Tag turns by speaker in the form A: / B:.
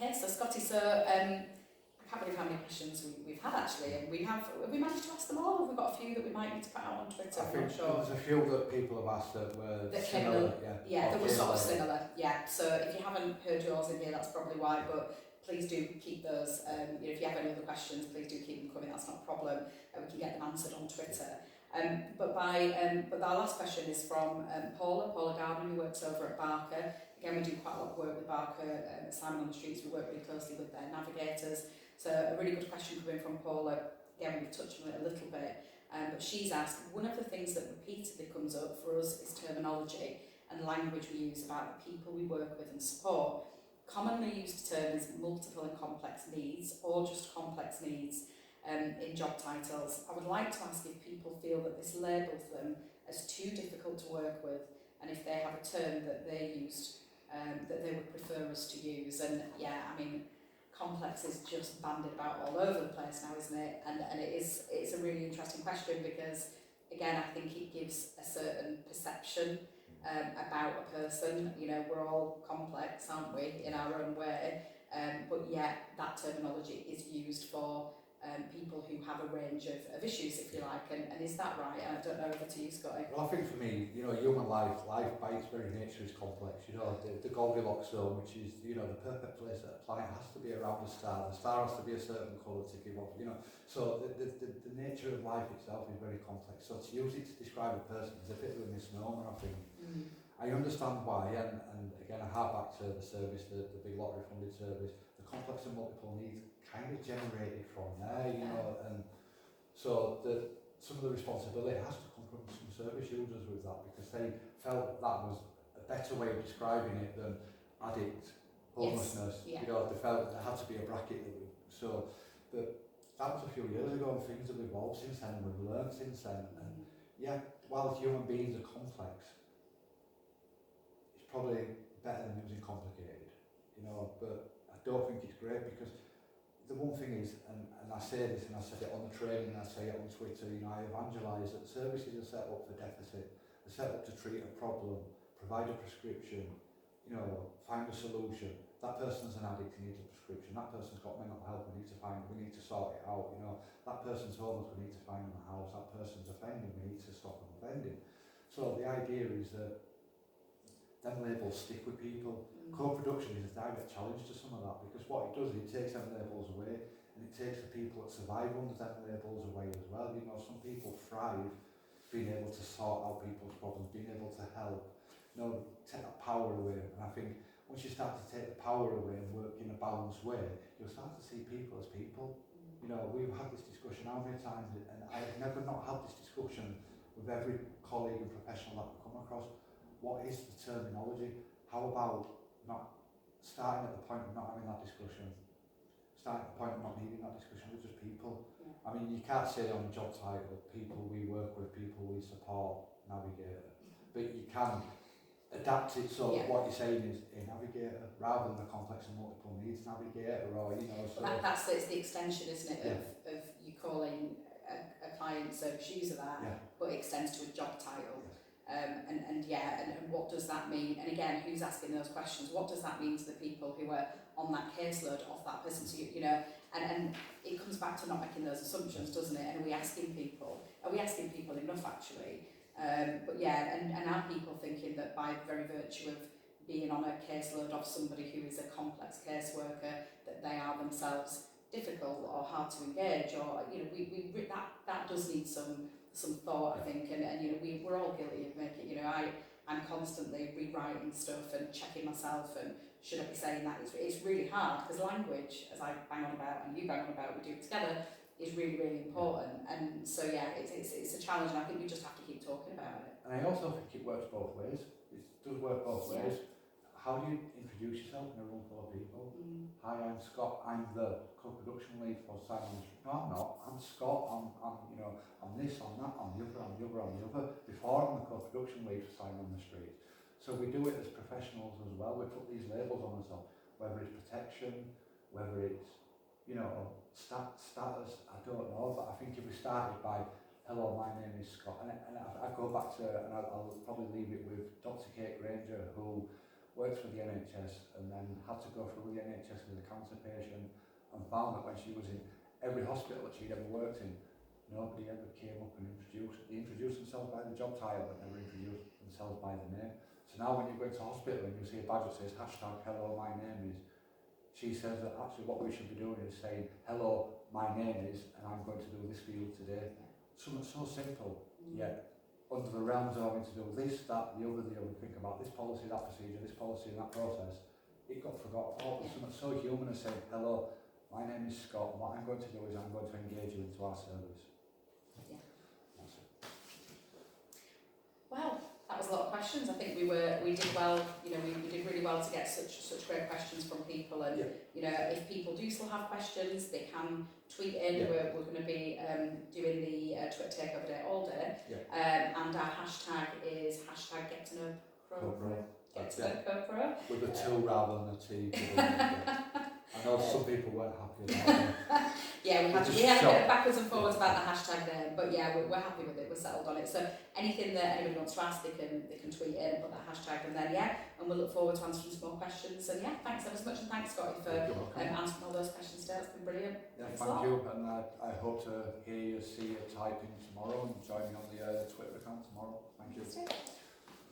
A: Okay, so Scotty, I can't believe how many questions we've had actually, and have we managed to ask them all? Have we got a few that we might need to put out on Twitter?
B: I think there's a few that people have asked that were similar.
A: That were sort of similar. Yeah. So if you haven't heard yours in here, that's probably why. But please do keep those. If you have any other questions, please do keep them coming. That's not a problem. We can get them answered on Twitter. But our last question is from Paula Gardner, who works over at Barker. Again, we do quite a lot of work with Barker at Simon on the Streets. We work really closely with their navigators. So a really good question coming from Paula. Again, we've touched on it a little bit, but she's asked, one of the things that repeatedly comes up for us is terminology and language we use about the people we work with and support. Commonly used term is multiple and complex needs, or just complex needs in job titles. I would like to ask if people feel that this labels them as too difficult to work with, and if they have a term that they used that they would prefer us to use. And yeah, I mean, complex is just bandied about all over the place now, isn't it? And it's a really interesting question because, again, I think it gives a certain perception about a person. You know, we're all complex, aren't we, in our own way? But yet that terminology is used for people who have a range of issues, if you like. And is that right? I don't know, over to you, Scotty.
B: Well, I think for me, human life by its very nature is complex. The Goldilocks zone, which is, the perfect place that a planet has to be around a star. The star has to be a certain colour to give off, So the nature of life itself is very complex. So to use it to describe a person is a bit of a misnomer, I think. I understand why, and again, I hark back to the service, the big lottery funded service. The complex and multiple needs kind of generated from there, and so some of the responsibility has to come from some service users with that, because they felt that was a better way of describing it than addict, homelessness.
A: Yes.
B: They felt there had to be a bracket but that was a few years ago, and things have evolved since then, and we've learned since then. And yeah, while human beings are complex, it's probably better than using complicated, but I don't think it's great, because the one thing is, and I say this, and I said it on the training, and I say it on Twitter, I evangelise that services are set up for deficit. They're set up to treat a problem, provide a prescription, find a solution. That person's an addict, he needs a prescription. That person's got mental health, we need to sort it out. That person's homeless, we need to find them a house. That person's offending, we need to stop them offending. So the idea is that them labels stick with people. Co-production is a direct challenge to some of that, because what it does is it takes them labels away, and it takes the people that survive under them labels away as well. Some people thrive being able to sort out people's problems, being able to help, take that power away. And I think once you start to take the power away and work in a balanced way, you'll start to see people as people. We've had this discussion how many times, and I've never not had this discussion with every colleague and professional that I've come across. What is the terminology? How about not starting at the point of not having that discussion, starting at the point of not needing that discussion with just people? I mean, you can't say on the job title, people we work with, people we support, navigator, but you can adapt it so what you're saying is a navigator rather than the complex and multiple needs navigator, or so.
A: That's it's the extension, isn't it, of you calling a client service user that, but it extends to a job title. And what does that mean? And again, who's asking those questions? What does that mean to the people who are on that caseload of that person? So and it comes back to not making those assumptions, doesn't it? And are we asking people enough actually? And are people thinking that by very virtue of being on a caseload of somebody who is a complex caseworker, that they are themselves difficult or hard to engage, or that does need some thought, I think, and we're all guilty of making, I'm constantly rewriting stuff and checking myself, and should I be saying that? It's really hard, because language, as I bang on about and you bang on about, we do it together, is really, really important. And so it's a challenge, and I think we just have to keep talking about it.
B: And I also think it works both ways. It does work both ways. How do you introduce yourself in a room full of people? Hi, I'm Scott. I'm the co-production lead for Simon. No, I'm not. I'm Scott. I'm this, I'm that, I'm the other. Before I'm the co-production lead for Simon on the Street. So we do it as professionals as well. We put these labels on ourselves, whether it's protection, whether it's status. I don't know, but I think if we started by hello, my name is Scott, and I go back to, and I'll probably leave it with Dr. Kate Granger, who worked for the NHS and then had to go through the NHS with a cancer patient, and found that when she was in every hospital that she'd ever worked in, nobody ever came up and they introduced themselves by the job title but never introduced themselves by the name. So now when you go into hospital and you see a badge that says #hello my name is, she says that actually what we should be doing is saying hello my name is and I'm going to do this for you today. Something so simple, yet under the realms of having to do this, that, the other, think about this policy, that procedure, this policy and that process, it got forgotten. Oh, something so human as saying hello, my name is Scott, and what I'm going to do is I'm going to engage you into our service.
A: Yeah.
B: That's it.
A: Wow, that was a lot of questions. I think we did well. You know, we did really well to get such great questions from people. And you know, if people do still have questions, they can tweet in. We're going to be doing the Twitter takeover day all day. And our hashtag is #GetToKnowCopro. Get to know CoPro.
B: With a 2 rather than a T. I know some people weren't happy about that.
A: We had a bit of backwards and forwards about the hashtag there, but we're happy with it. We're settled on it. So anything that anybody wants to ask, they can tweet in and put that hashtag, and then and we'll look forward to answering some more questions. And thanks ever so much, and thanks Scotty for answering all those questions today. It's been brilliant.
B: Thank you, and I hope to hear you, see you typing tomorrow, and join me on the Twitter account tomorrow. Thank you.